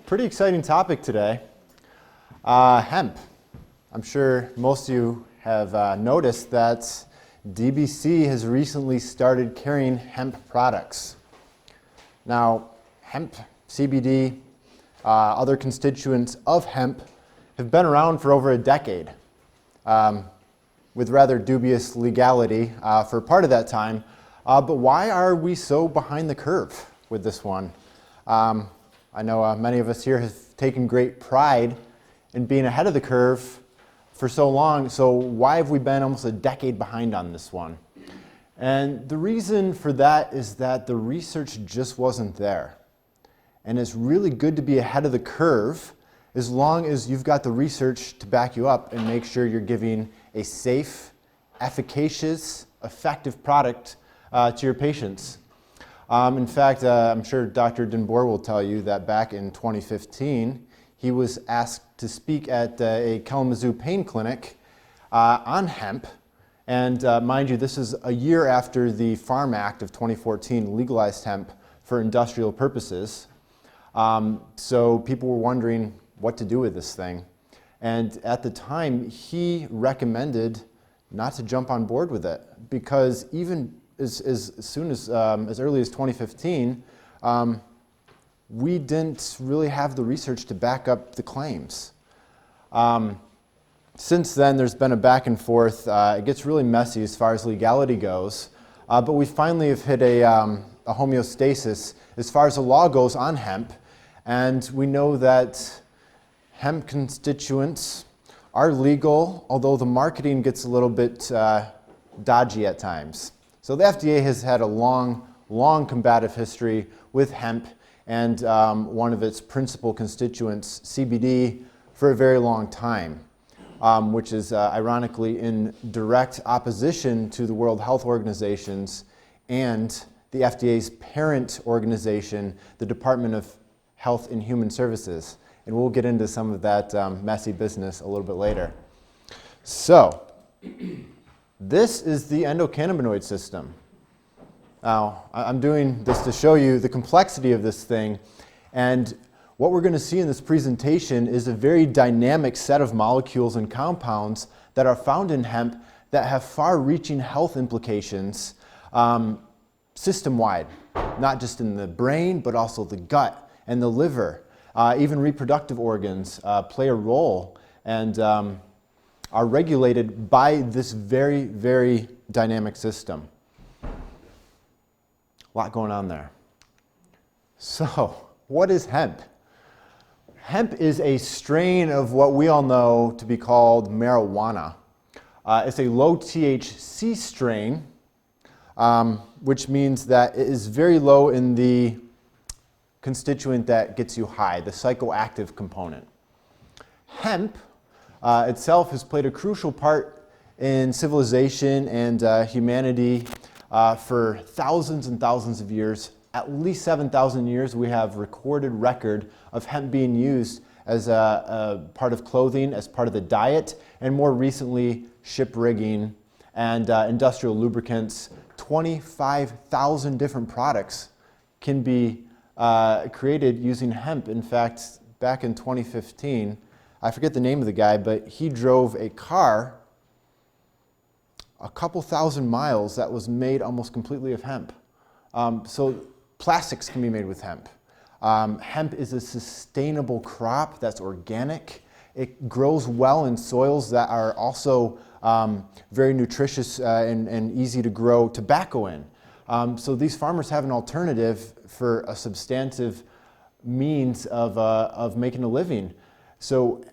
Pretty exciting topic today. Hemp. I'm sure most of you have noticed that DBC has recently started carrying hemp products. Now, hemp, CBD, other constituents of hemp have been around for over a decade with rather dubious legality for part of that time. But why are we so behind the curve with this one? I know many of us here have taken great pride in being ahead of the curve for so long, so why have we been almost a decade behind on this one? And the reason for that is that the research just wasn't there. And it's really good to be ahead of the curve as long as you've got the research to back you up and make sure you're giving a safe, efficacious, effective product to your patients. In fact, I'm sure Dr. Denbour will tell you that back in 2015, he was asked to speak at a Kalamazoo pain clinic on hemp. And mind you, this is a year after the Farm Act of 2014 legalized hemp for industrial purposes. So people were wondering what to do with this thing. And at the time, he recommended not to jump on board with it because even as soon as early as 2015, we didn't really have the research to back up the claims. Since then, there's been a back and forth. It gets really messy as far as legality goes, but we finally have hit a homeostasis as far as the law goes on hemp, and we know that hemp constituents are legal, although the marketing gets a little bit dodgy at times. So the FDA has had a long combative history with hemp and one of its principal constituents, CBD, for a very long time, which is ironically in direct opposition to the World Health Organization's and the FDA's parent organization, the Department of Health and Human Services. And we'll get into some of that messy business a little bit later. So, this is the endocannabinoid system. Now, I'm doing this to show you the complexity of this thing, and what we're going to see in this presentation is a very dynamic set of molecules and compounds that are found in hemp that have far-reaching health implications system-wide, not just in the brain, but also the gut and the liver. Even reproductive organs play a role and are regulated by this very, very dynamic system. A lot going on there. So, what is hemp? Hemp is a strain of what we all know to be called marijuana. It's a low THC strain, which means that it is very low in the constituent that gets you high, the psychoactive component. Hemp itself has played a crucial part in civilization and humanity for thousands and thousands of years. At least 7,000 years we have recorded record of hemp being used as a part of clothing, as part of the diet, and more recently ship rigging and industrial lubricants. 25,000 different products can be created using hemp. In fact, back in 2015, I forget the name of the guy, but he drove a car a couple thousand miles that was made almost completely of hemp. So plastics can be made with hemp. Hemp is a sustainable crop that's organic. It grows well in soils that are also very nutritious and easy to grow tobacco in. So these farmers have an alternative for a substantive means of making a living. So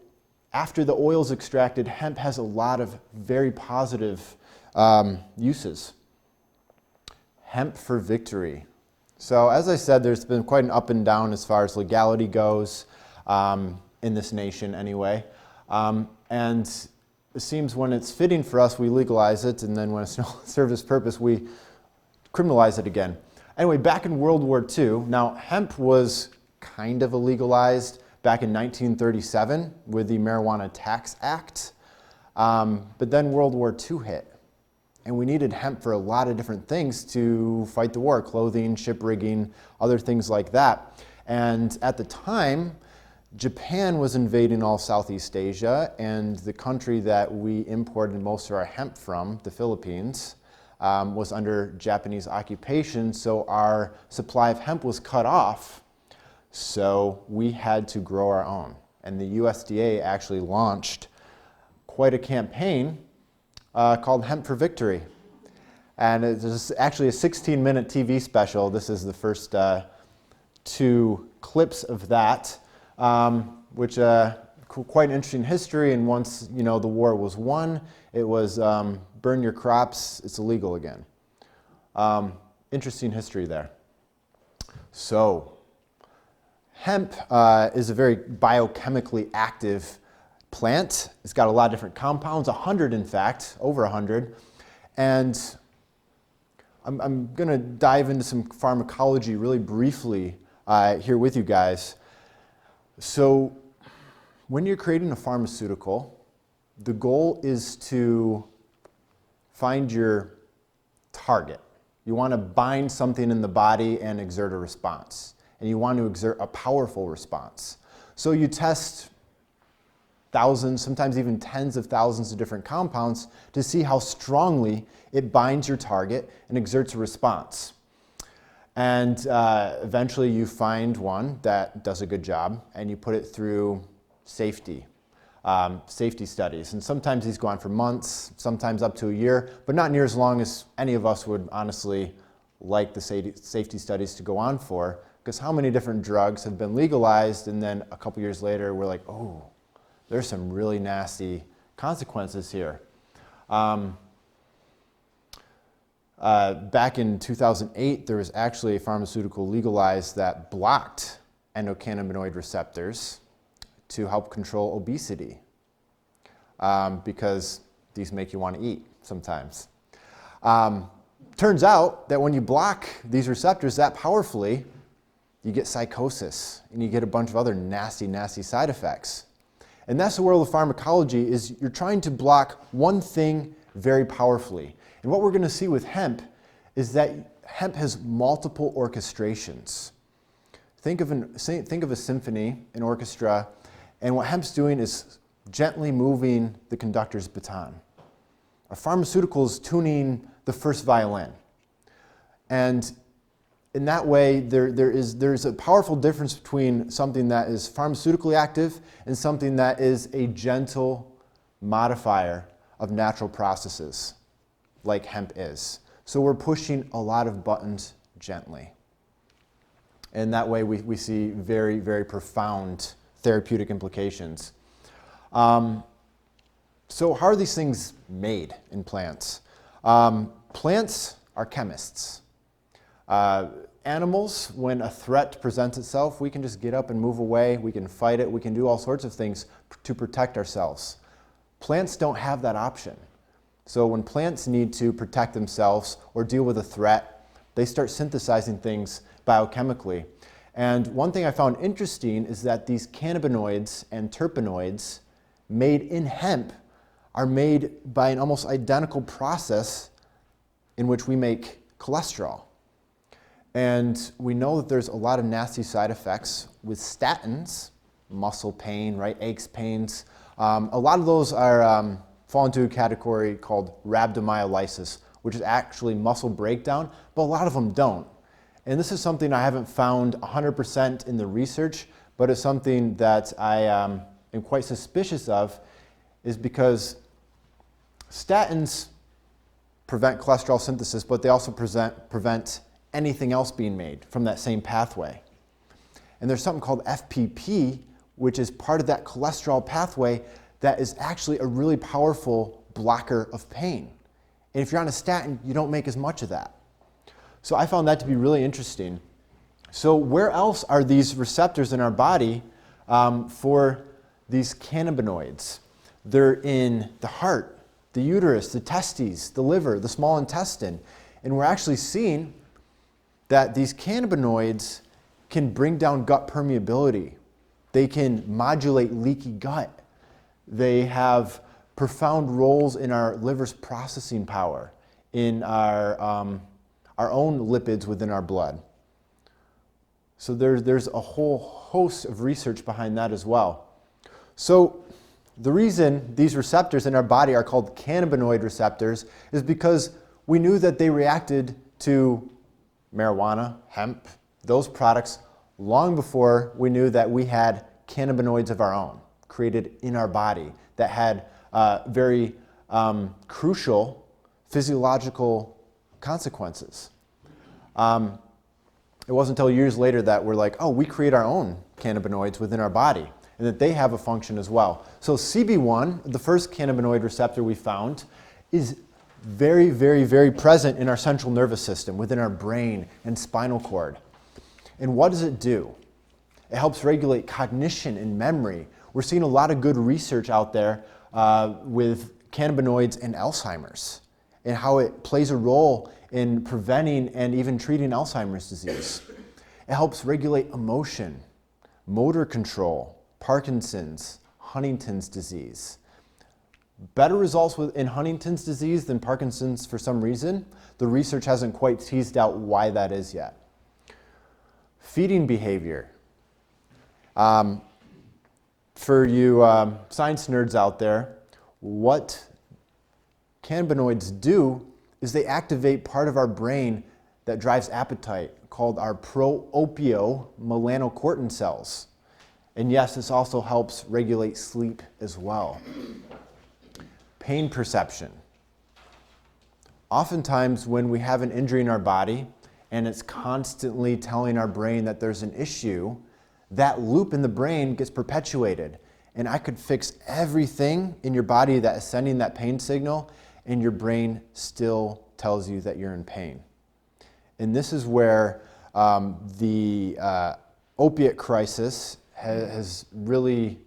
after the oil is extracted, hemp has a lot of very positive uses. Hemp for victory. So as I said, there's been quite an up and down as far as legality goes in this nation anyway. And it seems when it's fitting for us, we legalize it, and then when it's no service purpose, we criminalize it again. Anyway, back in World War II, now hemp was kind of illegalized back in 1937 with the Marijuana Tax Act, but then World War II hit. And we needed hemp for a lot of different things to fight the war, clothing, ship rigging, other things like that. And at the time, Japan was invading all Southeast Asia, and the country that we imported most of our hemp from, the Philippines, was under Japanese occupation, so our supply of hemp was cut off, so we had to grow our own. And the USDA actually launched quite a campaign called Hemp for Victory. And it's actually a 16-minute TV special. This is the first 2 clips of that, which quite an interesting history. And once the war was won, it was burn your crops, it's illegal again. Interesting history there. So hemp is a very biochemically active plant. It's got a lot of different compounds, 100 in fact, over 100. And I'm going to dive into some pharmacology really briefly here with you guys. So when you're creating a pharmaceutical, the goal is to find your target. You want to bind something in the body and exert a response. And you want to exert a powerful response. So you test thousands, sometimes even tens of thousands of different compounds to see how strongly it binds your target and exerts a response. And eventually you find one that does a good job, and you put it through safety studies. And sometimes these go on for months, sometimes up to a year, but not near as long as any of us would honestly like the safety studies to go on for, because how many different drugs have been legalized, and then a couple years later we're like, oh, there's some really nasty consequences here. Back in 2008, there was actually a pharmaceutical legalized that blocked endocannabinoid receptors to help control obesity, because these make you want to eat sometimes. Turns out that when you block these receptors that powerfully, you get psychosis and you get a bunch of other nasty, nasty side effects. And that's the world of pharmacology, is you're trying to block one thing very powerfully. And what we're going to see with hemp is that hemp has multiple orchestrations. Think of a symphony, an orchestra, and what hemp's doing is gently moving the conductor's baton. A pharmaceutical is tuning the first violin. And in that way, there's a powerful difference between something that is pharmaceutically active and something that is a gentle modifier of natural processes, like hemp is. So we're pushing a lot of buttons gently. And that way we see very, very profound therapeutic implications. So how are these things made in plants? Plants are chemists. Animals, when a threat presents itself, we can just get up and move away. We can fight it. We can do all sorts of things to protect ourselves. Plants don't have that option. So when plants need to protect themselves or deal with a threat, they start synthesizing things biochemically. And one thing I found interesting is that these cannabinoids and terpenoids made in hemp are made by an almost identical process in which we make cholesterol. And we know that there's a lot of nasty side effects with statins, muscle pain, right, aches, pains. A lot of those are fall into a category called rhabdomyolysis, which is actually muscle breakdown, but a lot of them don't. And this is something I haven't found 100% in the research, but it's something that I am quite suspicious of, is because statins prevent cholesterol synthesis, but they also prevent anything else being made from that same pathway. And there's something called FPP, which is part of that cholesterol pathway that is actually a really powerful blocker of pain. And if you're on a statin, you don't make as much of that. So I found that to be really interesting. So where else are these receptors in our body for these cannabinoids? They're in the heart, the uterus, the testes, the liver, the small intestine. And we're actually seeing that these cannabinoids can bring down gut permeability. They can modulate leaky gut. They have profound roles in our liver's processing power, in our own lipids within our blood. So there's a whole host of research behind that as well. So the reason these receptors in our body are called cannabinoid receptors is because we knew that they reacted to marijuana, hemp, those products long before we knew that we had cannabinoids of our own created in our body that had very crucial physiological consequences. It wasn't until years later that we're like, oh, we create our own cannabinoids within our body, and that they have a function as well. So CB1, the first cannabinoid receptor we found, is very, very, very present in our central nervous system, within our brain and spinal cord. And what does it do? It helps regulate cognition and memory. We're seeing a lot of good research out there with cannabinoids and Alzheimer's, and how it plays a role in preventing and even treating Alzheimer's disease. It helps regulate emotion, motor control, Parkinson's, Huntington's disease. Better results in Huntington's disease than Parkinson's for some reason. The research hasn't quite teased out why that is yet. Feeding behavior. For you science nerds out there, what cannabinoids do is they activate part of our brain that drives appetite, called our pro-opiomelanocortin cells. And yes, this also helps regulate sleep as well. Pain perception. Oftentimes when we have an injury in our body and it's constantly telling our brain that there's an issue, that loop in the brain gets perpetuated. And I could fix everything in your body that is sending that pain signal, and your brain still tells you that you're in pain. And this is where the opiate crisis has really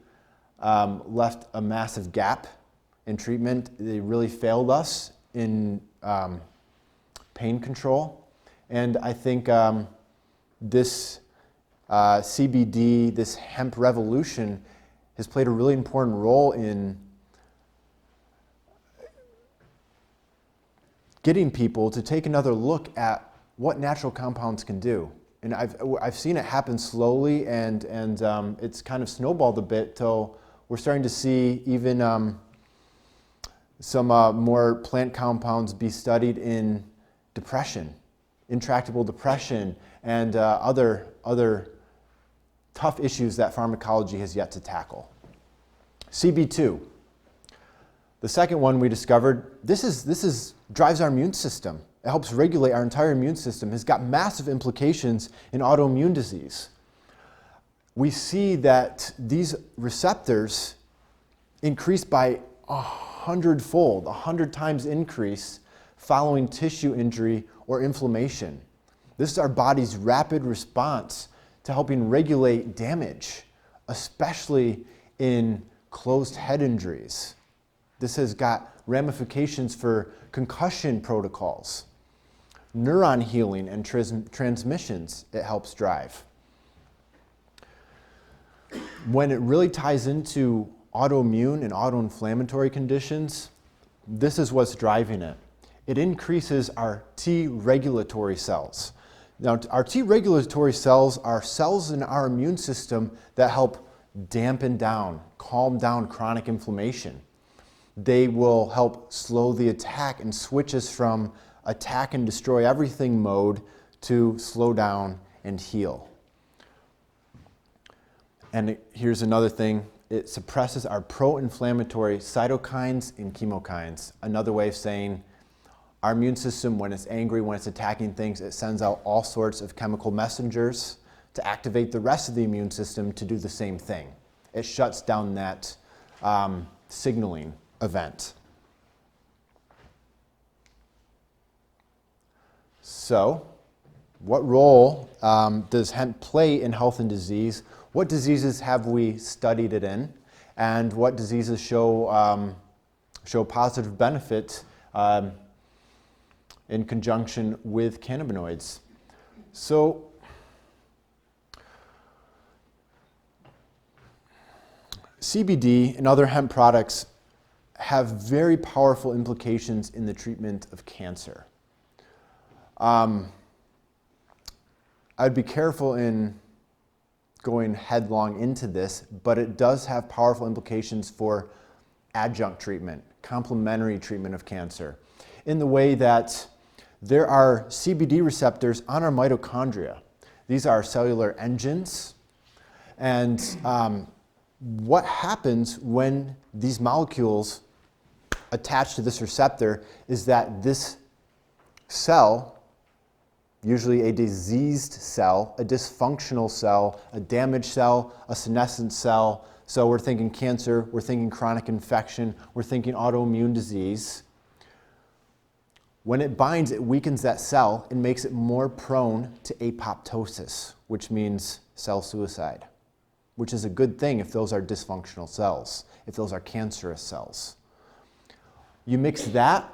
left a massive gap in treatment. They really failed us in pain control. And I think this CBD, this hemp revolution, has played a really important role in getting people to take another look at what natural compounds can do. And I've seen it happen slowly, and it's kind of snowballed a bit till we're starting to see even some more plant compounds be studied in depression, intractable depression, and other tough issues that pharmacology has yet to tackle. CB2, the second one we discovered, this drives our immune system. It helps regulate our entire immune system. It's got massive implications in autoimmune disease. We see that these receptors increase by 100-fold, 100 times increase following tissue injury or inflammation. This is our body's rapid response to helping regulate damage, especially in closed head injuries. This has got ramifications for concussion protocols, neuron healing and transmissions it helps drive. When it really ties into autoimmune and autoinflammatory conditions, this is what's driving it. It increases our T regulatory cells. Now, our T regulatory cells are cells in our immune system that help dampen down, calm down chronic inflammation. They will help slow the attack and switch us from attack and destroy everything mode to slow down and heal. And here's another thing. It suppresses our pro-inflammatory cytokines and chemokines. Another way of saying our immune system, when it's angry, when it's attacking things, it sends out all sorts of chemical messengers to activate the rest of the immune system to do the same thing. It shuts down that signaling event. So, what role does hemp play in health and disease? What diseases have we studied it in? And what diseases show positive benefit in conjunction with cannabinoids? So, CBD and other hemp products have very powerful implications in the treatment of cancer. I'd be careful in going headlong into this, but it does have powerful implications for adjunct treatment, complementary treatment of cancer, in the way that there are CBD receptors on our mitochondria. These are cellular engines, and what happens when these molecules attach to this receptor is that this cell, usually a diseased cell, a dysfunctional cell, a damaged cell, a senescent cell. So we're thinking cancer, we're thinking chronic infection, we're thinking autoimmune disease. When it binds, it weakens that cell and makes it more prone to apoptosis, which means cell suicide, which is a good thing if those are dysfunctional cells, if those are cancerous cells. You mix that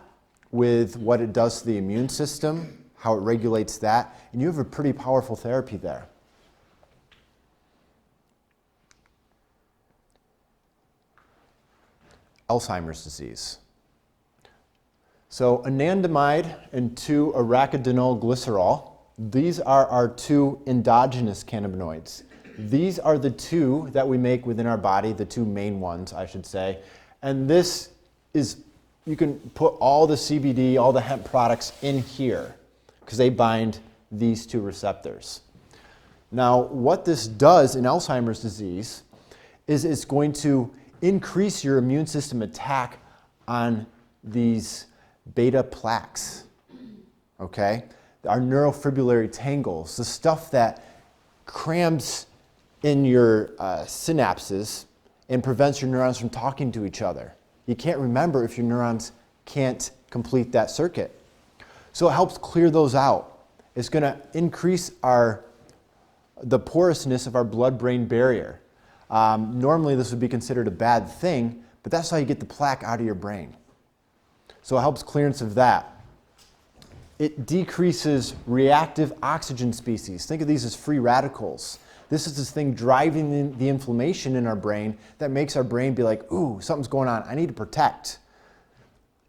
with what it does to the immune system, how it regulates that, and you have a pretty powerful therapy there. Alzheimer's disease. So anandamide and 2-arachidinyl-glycerol, these are our two endogenous cannabinoids. These are the two that we make within our body, the two main ones, I should say. And this is, you can put all the CBD, all the hemp products in here, because they bind these two receptors. Now, what this does in Alzheimer's disease is it's going to increase your immune system attack on these beta plaques, okay? Our neurofibrillary tangles, the stuff that crams in your synapses and prevents your neurons from talking to each other. You can't remember if your neurons can't complete that circuit. So it helps clear those out. It's going to increase the porousness of our blood-brain barrier. Normally this would be considered a bad thing, but that's how you get the plaque out of your brain. So it helps clearance of that. It decreases reactive oxygen species. Think of these as free radicals. This is this thing driving the inflammation in our brain that makes our brain be like, ooh, something's going on, I need to protect.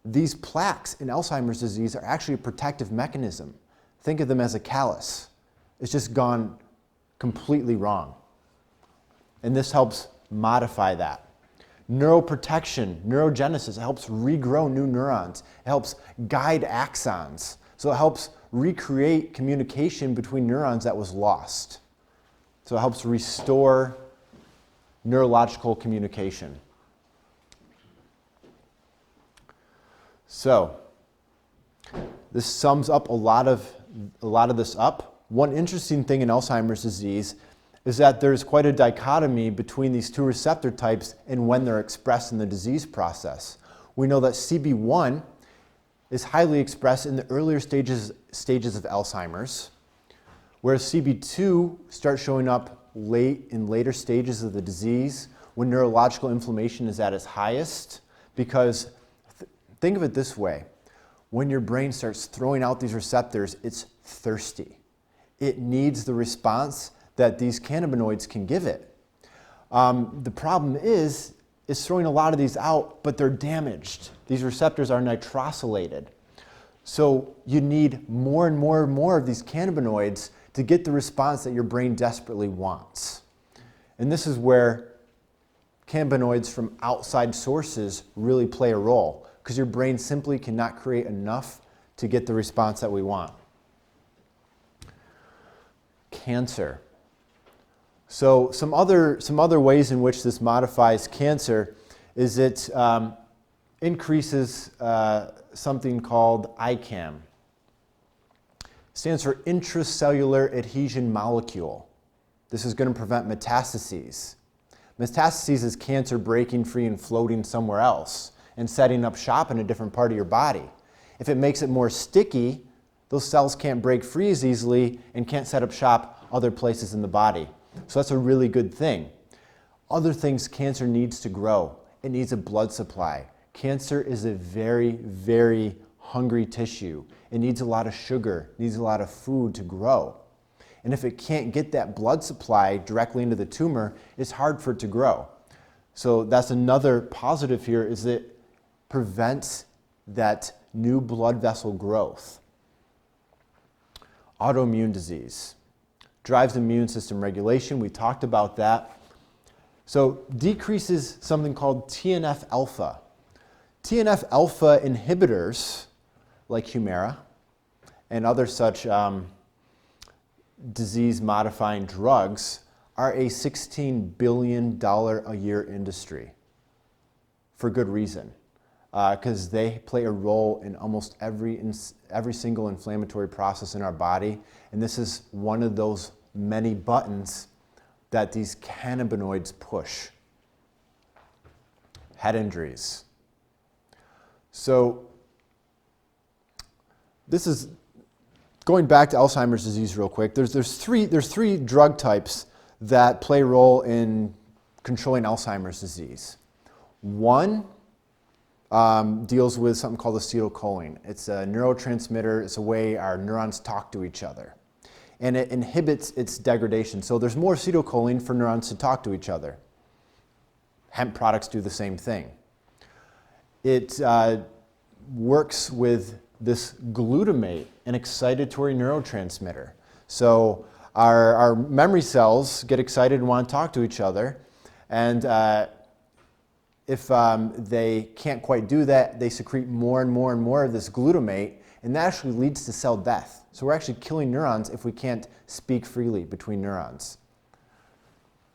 These plaques in Alzheimer's disease are actually a protective mechanism. Think of them as a callus. It's just gone completely wrong. And this helps modify that. Neuroprotection, neurogenesis, it helps regrow new neurons. It helps guide axons. So it helps recreate communication between neurons that was lost. So it helps restore neurological communication. So this sums up a lot of this up. One interesting thing in Alzheimer's disease is that there's quite a dichotomy between these two receptor types and when they're expressed in the disease process. We know that CB1 is highly expressed in the earlier stages of Alzheimer's, whereas CB2 starts showing up in later stages of the disease when neurological inflammation is at its highest. Because think of it this way, when your brain starts throwing out these receptors, it's thirsty. It needs the response that these cannabinoids can give it. The problem is throwing a lot of these out, but they're damaged. These receptors are nitrosylated. So you need more and more and more of these cannabinoids to get the response that your brain desperately wants. And this is where cannabinoids from outside sources really play a role, because your brain simply cannot create enough to get the response that we want. Cancer. So some other ways in which this modifies cancer is it increases something called ICAM. It stands for intracellular adhesion molecule. This is going to prevent metastases. Metastases is cancer breaking free and floating somewhere else and setting up shop in a different part of your body. If it makes it more sticky, those cells can't break free as easily and can't set up shop other places in the body. So that's a really good thing. Other things cancer needs to grow. It needs a blood supply. Cancer is a very, very hungry tissue. It needs a lot of sugar, needs a lot of food to grow. And if it can't get that blood supply directly into the tumor, it's hard for it to grow. So that's another positive here, is it prevents that new blood vessel growth. Autoimmune disease. drives immune system regulation. We talked about that. So decreases something called TNF alpha. TNF alpha inhibitors, like Humira and other such disease-modifying drugs, are a $16 billion a year industry for good reason, because they play a role in almost every single inflammatory process in our body, and this is one of those many buttons that these cannabinoids push. Head injuries. So this is going back to Alzheimer's disease real quick. There's three drug types that play a role in controlling Alzheimer's disease. One deals with something called acetylcholine. It's a neurotransmitter. It's a way our neurons talk to each other. And it inhibits its degradation. So there's more acetylcholine for neurons to talk to each other. Hemp products do the same thing. It works with this glutamate, an excitatory neurotransmitter. So our memory cells get excited and want to talk to each other. And if they can't quite do that, they secrete more and more and more of this glutamate, and that actually leads to cell death. So we're actually killing neurons if we can't speak freely between neurons.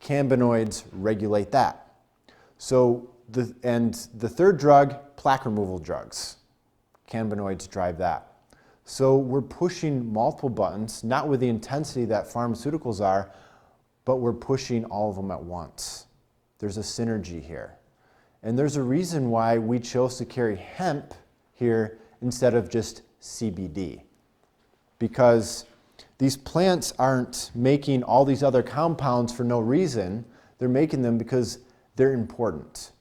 Cannabinoids regulate that. So the third drug, plaque removal drugs. Cannabinoids drive that. So we're pushing multiple buttons, not with the intensity that pharmaceuticals are, but we're pushing all of them at once. There's a synergy here. And there's a reason why we chose to carry hemp here instead of just CBD. Because these plants aren't making all these other compounds for no reason. They're making them because they're important.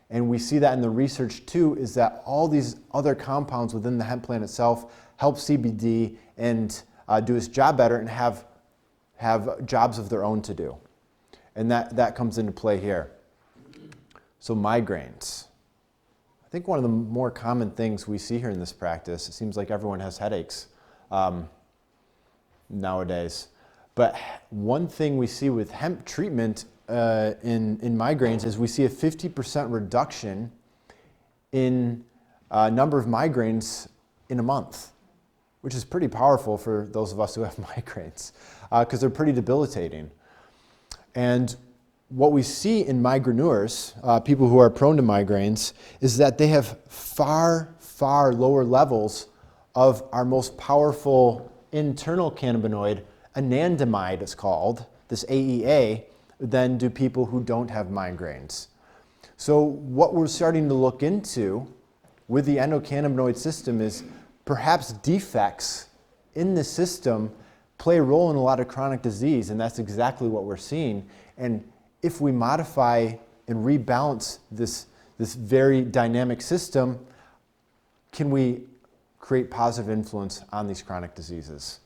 And we see that in the research too, is that all these other compounds within the hemp plant itself help CBD and do its job better and have jobs of their own to do. And that comes into play here. So migraines. I think one of the more common things we see here in this practice, it seems like everyone has headaches nowadays. But one thing we see with hemp treatment in migraines is we see a 50% reduction in number of migraines in a month, which is pretty powerful for those of us who have migraines, because they're pretty debilitating. And what we see in migraineurs, people who are prone to migraines, is that they have far, far lower levels of our most powerful internal cannabinoid, anandamide it's called, this AEA, than do people who don't have migraines. So what we're starting to look into with the endocannabinoid system is perhaps defects in the system play a role in a lot of chronic disease, and that's exactly what we're seeing. And if we modify and rebalance this very dynamic system, can we create positive influence on these chronic diseases?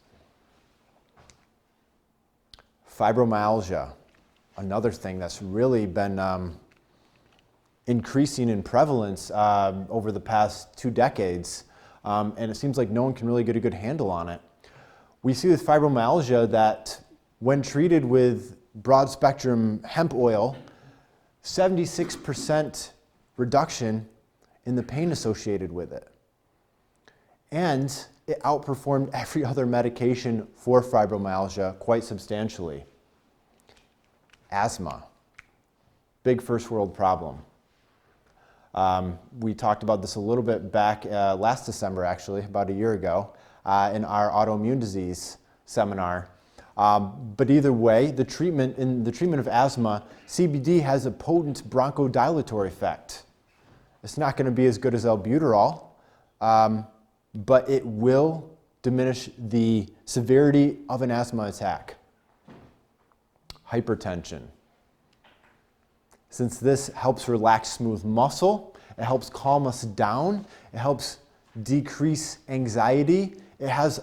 Fibromyalgia, another thing that's really been increasing in prevalence over the past 2 decades, and it seems like no one can really get a good handle on it. We see with fibromyalgia that when treated with broad spectrum hemp oil, 76% reduction in the pain associated with it. And it outperformed every other medication for fibromyalgia quite substantially. Asthma, big first world problem. We talked about this a little bit back last December, actually, about a year ago, in our autoimmune disease seminar. But either way, in the treatment of asthma, CBD has a potent bronchodilatory effect. It's not going to be as good as albuterol, but it will diminish the severity of an asthma attack. Hypertension. Since this helps relax smooth muscle, it helps calm us down, it helps decrease anxiety, it has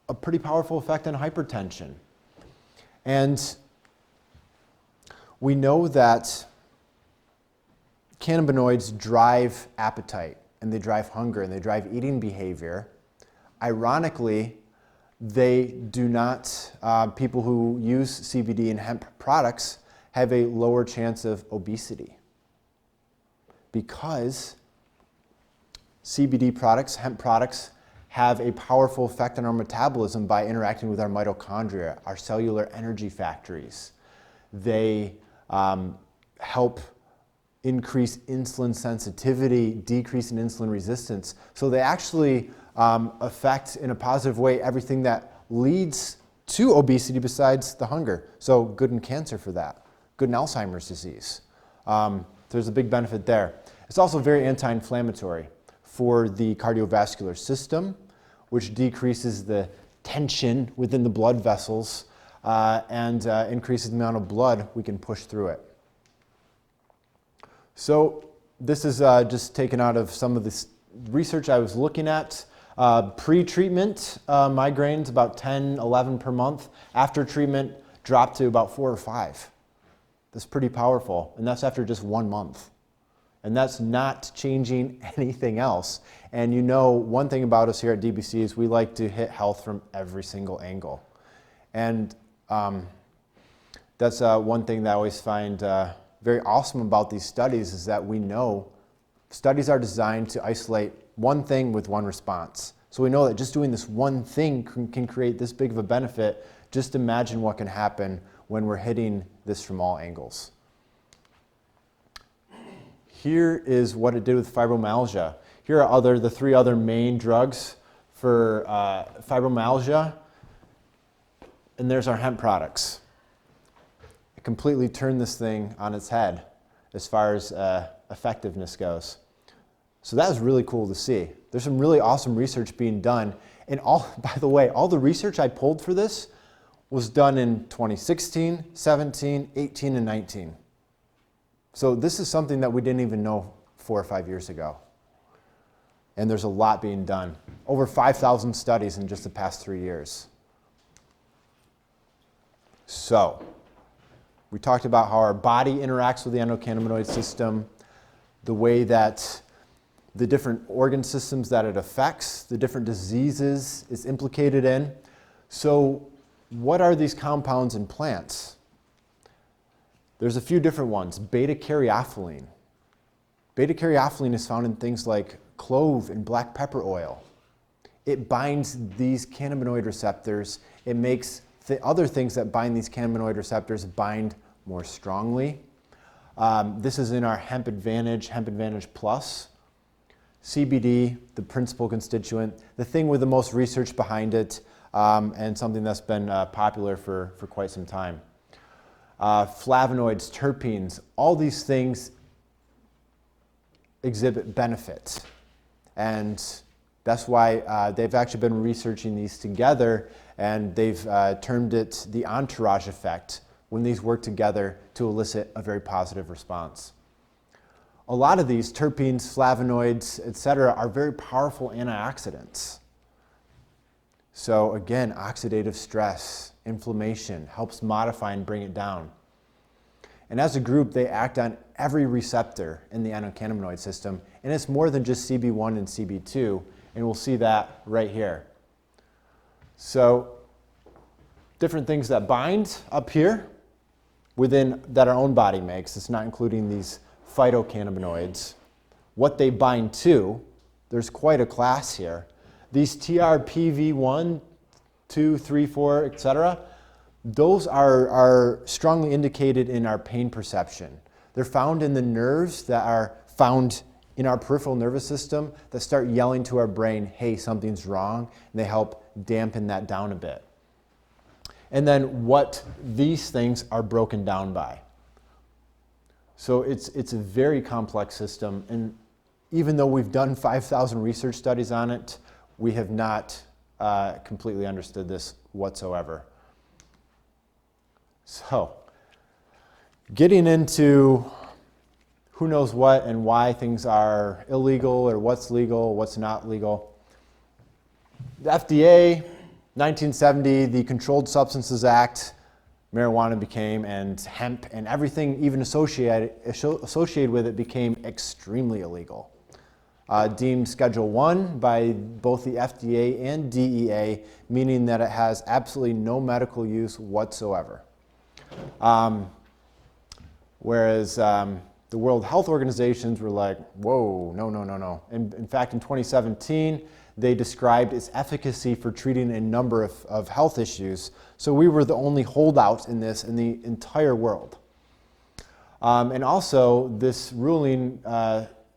a pretty powerful effect on hypertension. And we know that cannabinoids drive appetite, and they drive hunger, and they drive eating behavior. Ironically, they do not, people who use CBD and hemp products have a lower chance of obesity, because CBD products, hemp products, have a powerful effect on our metabolism by interacting with our mitochondria, our cellular energy factories. They help increase insulin sensitivity, decrease in insulin resistance. So they actually affect in a positive way everything that leads to obesity besides the hunger. So good in cancer for that, good in Alzheimer's disease. There's a big benefit there. It's also very anti-inflammatory for the cardiovascular system, which decreases the tension within the blood vessels and increases the amount of blood we can push through it. So this is just taken out of some of this research I was looking at. Pre-treatment migraines, about 10, 11 per month. After treatment, dropped to about 4 or 5. That's pretty powerful, and that's after just 1 month. And that's not changing anything else. And you know, one thing about us here at DBC is we like to hit health from every single angle. And that's one thing that I always find very awesome about these studies, is that we know studies are designed to isolate one thing with one response. So we know that just doing this one thing can create this big of a benefit. Just imagine what can happen when we're hitting this from all angles. Here is what it did with fibromyalgia. Here are the 3 other main drugs for fibromyalgia, and there's our hemp products. It completely turned this thing on its head as far as effectiveness goes. So that was really cool to see. There's some really awesome research being done, and by the way, all the research I pulled for this was done in 2016, 17, 18, and 19. So this is something that we didn't even know 4 or 5 years ago. And there's a lot being done. Over 5,000 studies in just the past 3 years. So, we talked about how our body interacts with the endocannabinoid system, the way that the different organ systems that it affects, the different diseases it's implicated in. So, what are these compounds in plants? There's a few different ones. Beta-caryophyllene. Beta-caryophyllene is found in things like clove and black pepper oil. It binds these cannabinoid receptors. It makes the other things that bind these cannabinoid receptors bind more strongly. This is in our Hemp Advantage Plus. CBD, the principal constituent, the thing with the most research behind it, and something that's been popular for quite some time. Flavonoids, terpenes, all these things exhibit benefits. And that's why they've actually been researching these together, and they've termed it the entourage effect, when these work together to elicit a very positive response. A lot of these terpenes, flavonoids, etc., are very powerful antioxidants. So again, oxidative stress, inflammation, helps modify and bring it down. And as a group, they act on every receptor in the endocannabinoid system, and it's more than just CB1 and CB2, and we'll see that right here. So, different things that bind up here that our own body makes. It's not including these phytocannabinoids. What they bind to, there's quite a class here. These TRPV1, 2, 3, 4, etc., those are strongly indicated in our pain perception. They're found in the nerves that are found in our peripheral nervous system that start yelling to our brain, hey, something's wrong, and they help dampen that down a bit. And then what these things are broken down by. So it's a very complex system, and even though we've done 5,000 research studies on it, we have not completely understood this whatsoever. So, getting into who knows what and why things are illegal, or what's legal, what's not legal. The FDA, 1970, the Controlled Substances Act, marijuana became, and hemp and everything even associated with it became extremely illegal. deemed Schedule 1 by both the FDA and DEA, meaning that it has absolutely no medical use whatsoever. Whereas the World Health Organizations were like, whoa, no, no, no, no. In fact, in 2017, they described its efficacy for treating a number of health issues. So we were the only holdout in this in the entire world. And also, this ruling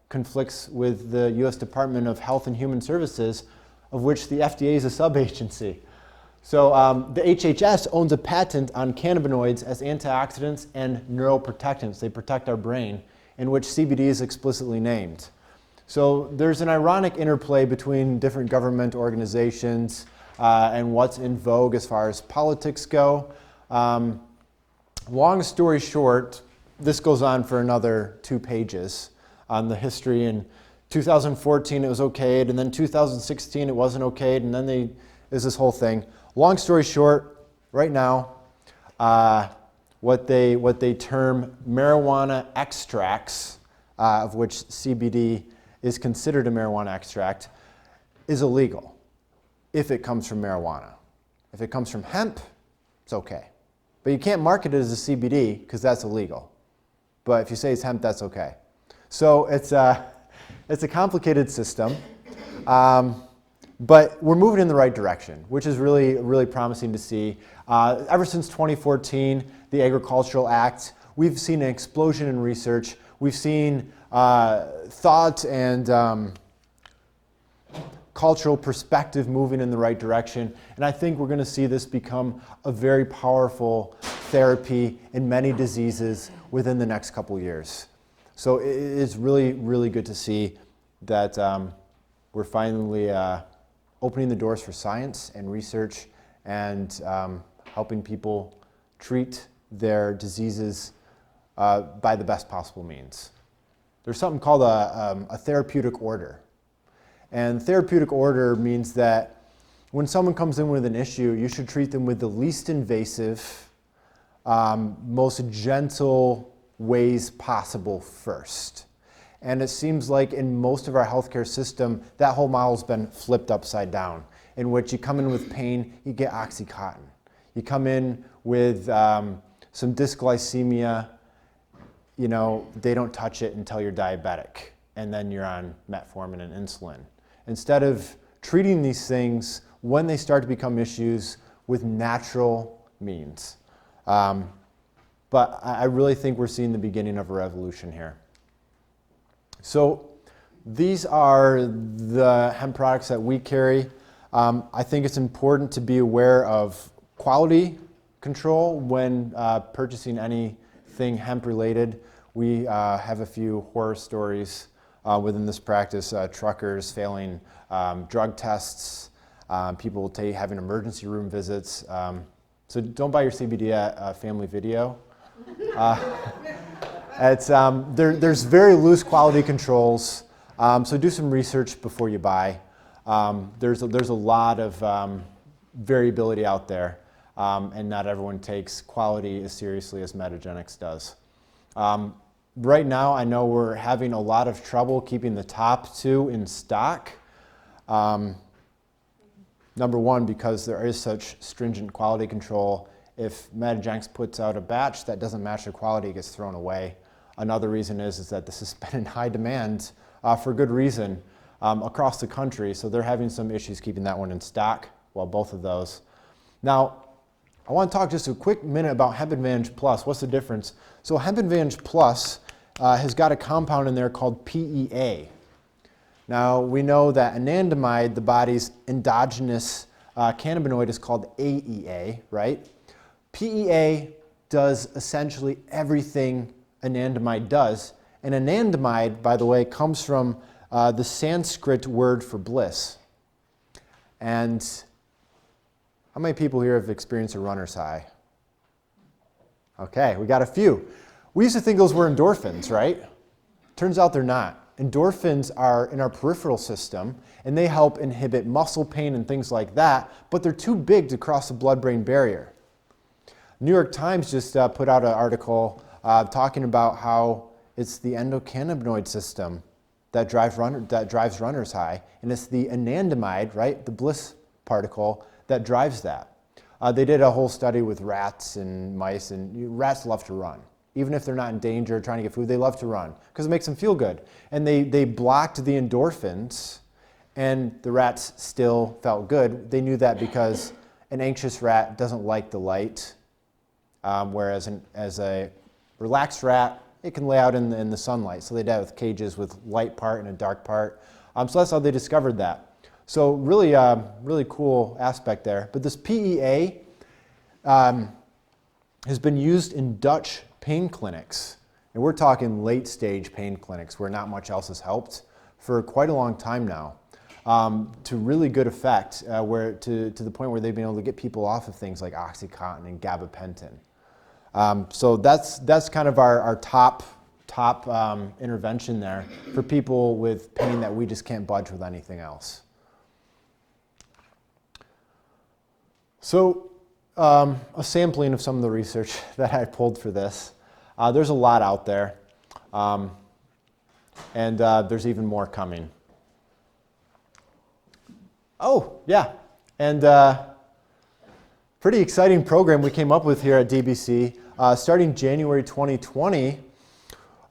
conflicts with the U.S. Department of Health and Human Services, of which the FDA is a sub-agency. So the HHS owns a patent on cannabinoids as antioxidants and neuroprotectants. They protect our brain, in which CBD is explicitly named. So there's an ironic interplay between different government organizations and what's in vogue as far as politics go. Long story short, this goes on for another 2 pages on the history. In 2014 it was okayed, and then 2016 it wasn't okayed, and then there's this whole thing. Long story short, right now, what they term marijuana extracts, of which CBD is considered a marijuana extract, is illegal if it comes from marijuana. If it comes from hemp, it's okay. But you can't market it as a CBD because that's illegal. But if you say it's hemp, that's okay. So it's a complicated system. But we're moving in the right direction, which is really, really promising to see. Ever since 2014, the Agricultural Act, we've seen an explosion in research. We've seen thought and cultural perspective moving in the right direction. And I think we're going to see this become a very powerful therapy in many diseases within the next couple of years. So it is really, really good to see that we're finally opening the doors for science and research and helping people treat their diseases by the best possible means. There's something called a therapeutic order. And therapeutic order means that when someone comes in with an issue, you should treat them with the least invasive, most gentle ways possible first. And it seems like in most of our healthcare system, that whole model's been flipped upside down, in which you come in with pain, you get Oxycontin. You come in with some dysglycemia, you know, they don't touch it until you're diabetic, and then you're on metformin and insulin. Instead of treating these things when they start to become issues with natural means. But I really think we're seeing the beginning of a revolution here. So these are the hemp products that we carry. I think it's important to be aware of quality control when purchasing anything hemp related. We have a few horror stories within this practice, truckers failing drug tests, people having emergency room visits. So don't buy your CBD at Family Video. There's very loose quality controls, so do some research before you buy. There's a lot of variability out there, and not everyone takes quality as seriously as Metagenics does. Right now, I know we're having a lot of trouble keeping the top 2 in stock. Number one, because there is such stringent quality control. If Metagenics puts out a batch that doesn't match the quality, it gets thrown away. Another reason is that this has been in high demand for good reason across the country, so they're having some issues keeping that one in stock, well, both of those. Now, I want to talk just a quick minute about Hemp Advantage Plus. What's the difference? So Hemp Advantage Plus has got a compound in there called PEA. Now, we know that anandamide, the body's endogenous cannabinoid, is called AEA, right? PEA does essentially everything anandamide does. And anandamide, by the way, comes from the Sanskrit word for bliss. And how many people here have experienced a runner's high? Okay, we got a few. We used to think those were endorphins, right? Turns out they're not. Endorphins are in our peripheral system, and they help inhibit muscle pain and things like that, but they're too big to cross the blood-brain barrier. New York Times just put out an article talking about how it's the endocannabinoid system that drives runner's high, and it's the anandamide, right, the bliss particle, that drives that. They did a whole study with rats and mice, and rats love to run. Even if they're not in danger trying to get food, they love to run because it makes them feel good. And they blocked the endorphins, and the rats still felt good. They knew that because an anxious rat doesn't like the light, whereas as a relaxed rat, it can lay out in the sunlight. So they'd have cages with light part and a dark part. So that's how they discovered that. So really, really cool aspect there. But this PEA has been used in Dutch pain clinics. And we're talking late stage pain clinics where not much else has helped for quite a long time now. To really good effect, where to the point where they've been able to get people off of things like Oxycontin and gabapentin. So that's kind of our top intervention there for people with pain that we just can't budge with anything else. So a sampling of some of the research that I pulled for this. There's a lot out there, and there's even more coming. Oh, yeah, and pretty exciting program we came up with here at DBC. Starting January 2020,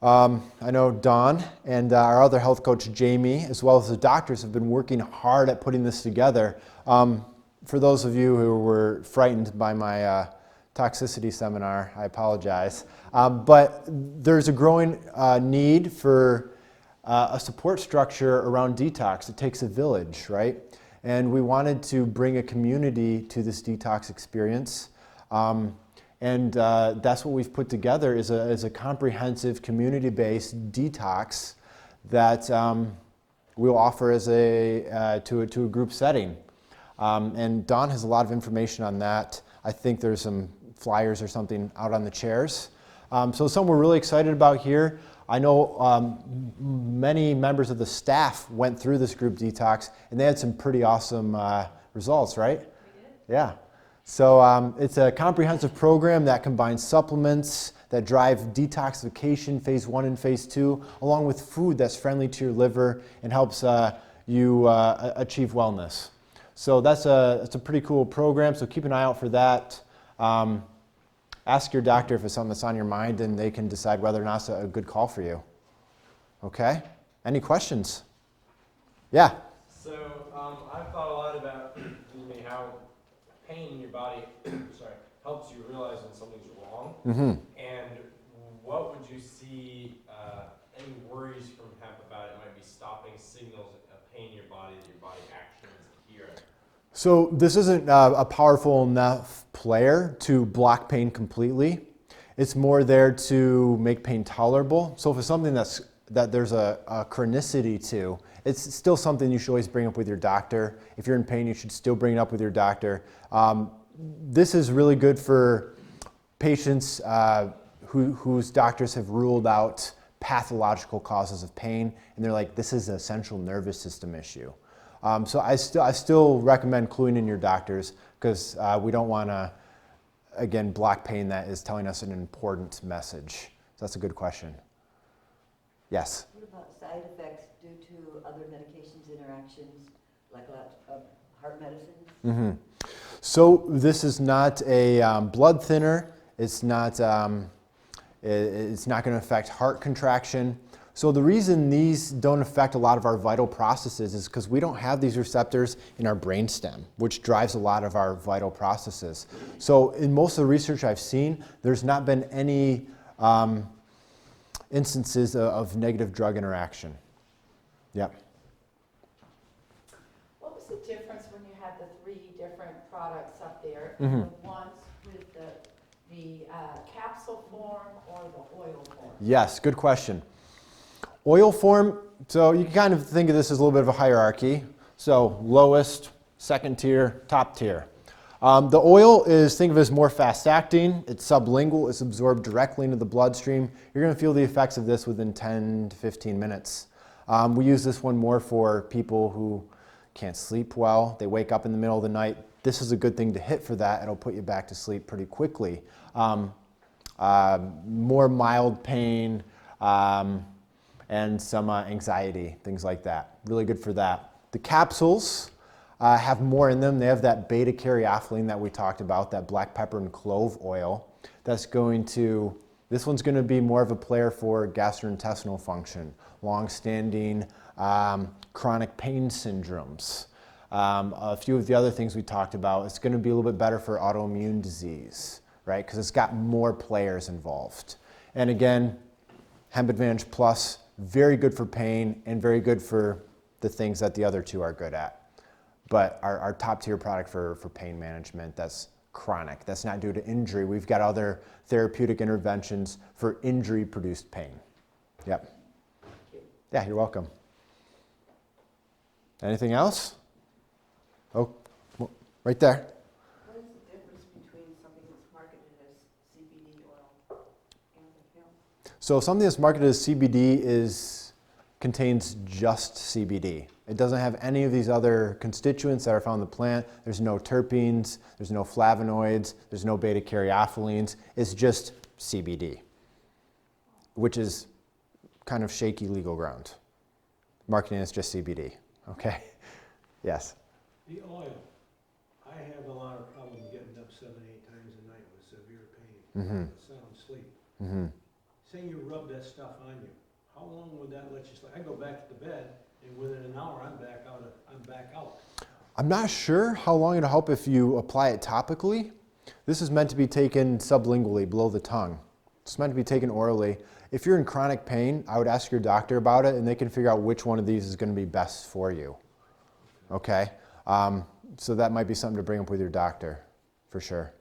I know Dawn and our other health coach, Jamie, as well as the doctors, have been working hard at putting this together. For those of you who were frightened by my toxicity seminar, I apologize. But there's a growing need for a support structure around detox. It takes a village, right? And we wanted to bring a community to this detox experience. And that's what we've put together is a comprehensive community-based detox that we'll offer as to a group setting. And Dawn has a lot of information on that. I think there's some flyers or something out on the chairs. So something we're really excited about here. I know many members of the staff went through this group detox, and they had some pretty awesome results, right? We did. Yeah. So it's a comprehensive program that combines supplements that drive detoxification, phase 1 and phase 2, along with food that's friendly to your liver and helps you achieve wellness. So it's a pretty cool program, so keep an eye out for that. Ask your doctor if it's something that's on your mind, and they can decide whether or not it's a good call for you. Okay? Any questions? Yeah? So I've thought a lot about how pain in your body helps you realize when something's wrong. Mm-hmm. And what would you see, any worries from hemp about it might be stopping signals of pain in your body that your body actually needs to hear it? So this isn't a powerful enough player to block pain completely. It's more there to make pain tolerable. So if it's something that there's a chronicity to, it's still something you should always bring up with your doctor. If you're in pain, you should still bring it up with your doctor. This is really good for patients whose doctors have ruled out pathological causes of pain, and they're like, this is a central nervous system issue. So I still recommend cluing in your doctors because we don't want to, again, block pain that is telling us an important message. So that's a good question. Yes? What about side effects due to other medications interactions, like a lot of heart medicines? Mm-hmm. So this is not a blood thinner. It's not going to affect heart contraction. So the reason these don't affect a lot of our vital processes is because we don't have these receptors in our brainstem, which drives a lot of our vital processes. So in most of the research I've seen, there's not been any instances of negative drug interaction. Yep. What was the difference when you had the 3 different products up there? Mm-hmm. The ones with the capsule form or the oil form? Yes, good question. Oil form, so you can kind of think of this as a little bit of a hierarchy. So lowest, second tier, top tier. The oil is, think of it as more fast acting. It's sublingual. It's absorbed directly into the bloodstream. You're going to feel the effects of this within 10 to 15 minutes. We use this one more for people who can't sleep well. They wake up in the middle of the night. This is a good thing to hit for that. It'll put you back to sleep pretty quickly. More mild pain. and some anxiety, things like that. Really good for that. The capsules have more in them. They have that beta-caryophyllene that we talked about, that black pepper and clove oil. This one's going to be more of a player for gastrointestinal function, long-standing chronic pain syndromes. A few of the other things we talked about, it's going to be a little bit better for autoimmune disease, right? Because it's got more players involved. And again, Hemp Advantage Plus, very good for pain and very good for the things that the other two are good at. But our top tier product for pain management, that's chronic. That's not due to injury. We've got other therapeutic interventions for injury-produced pain. Yep. Yeah, you're welcome. Anything else? Oh, right there. What is the difference between something that's marketed as CBD oil and the hemp? So something that's marketed as CBD contains just CBD. It doesn't have any of these other constituents that are found in the plant. There's no terpenes, there's no flavonoids, there's no beta-caryophyllene. It's just CBD, which is kind of shaky legal ground. Marketing is just CBD, okay? Yes. The oil, I have a lot of problems getting up 7, 8 times a night with severe pain, sound sleep. Say you rub that stuff on you, how long would that let you sleep? I go back to the bed, and within an hour, I'm back out. I'm not sure how long it'll help if you apply it topically. This is meant to be taken sublingually, below the tongue. It's meant to be taken orally. If you're in chronic pain, I would ask your doctor about it, and they can figure out which one of these is going to be best for you. Okay? So that might be something to bring up with your doctor, for sure.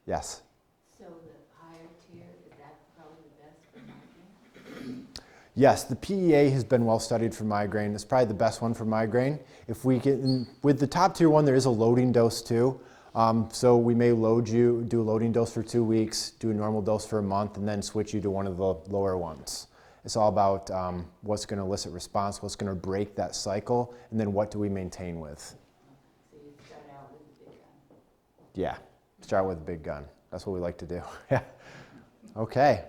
Yes? So the higher tier, is that probably the best for migraine? Yes, the PEA has been well studied for migraine. It's probably the best one for migraine. If we get with the top tier one, there is a loading dose too. So we may do a loading dose for 2 weeks, do a normal dose for a month, and then switch you to one of the lower ones. It's all about what's going to elicit response, what's going to break that cycle, and then what do we maintain with. So you start out with the big gun. Yeah, start with a big gun. That's what we like to do. Yeah. Okay.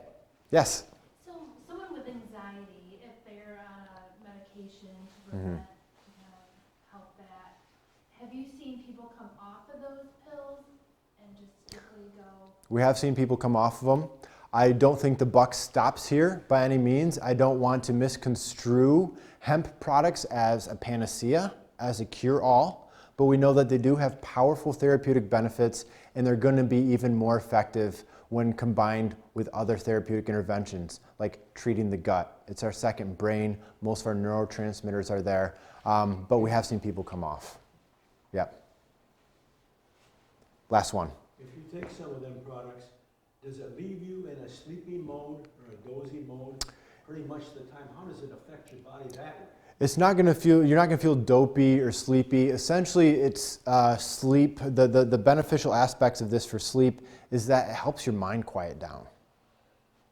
Yes? So someone with anxiety, if they're on a medication to prevent, help that, have you seen people come off of those pills and just strictly go? We have seen people come off of them. I don't think the buck stops here by any means. I don't want to misconstrue hemp products as a panacea, as a cure-all, but we know that they do have powerful therapeutic benefits, and they're going to be even more effective when combined with other therapeutic interventions, like treating the gut. It's our second brain. Most of our neurotransmitters are there, but we have seen people come off. Yep. Last one. If you take some of them products, does it leave you in a sleepy mode or a dozy mode pretty much the time? How does it affect your body that way? It's not going to feel, you're not going to feel dopey or sleepy. Essentially, it's sleep. The beneficial aspects of this for sleep is that it helps your mind quiet down.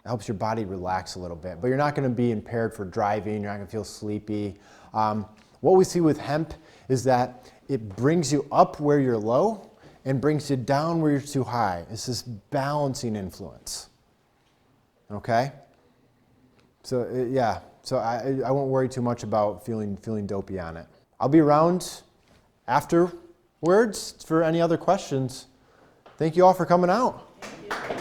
It helps your body relax a little bit, but you're not going to be impaired for driving. You're not going to feel sleepy. What we see with hemp is that it brings you up where you're low and brings you down where you're too high. It's this balancing influence. Okay? So yeah, so I won't worry too much about feeling dopey on it. I'll be around afterwards for any other questions. Thank you all for coming out. Thank you.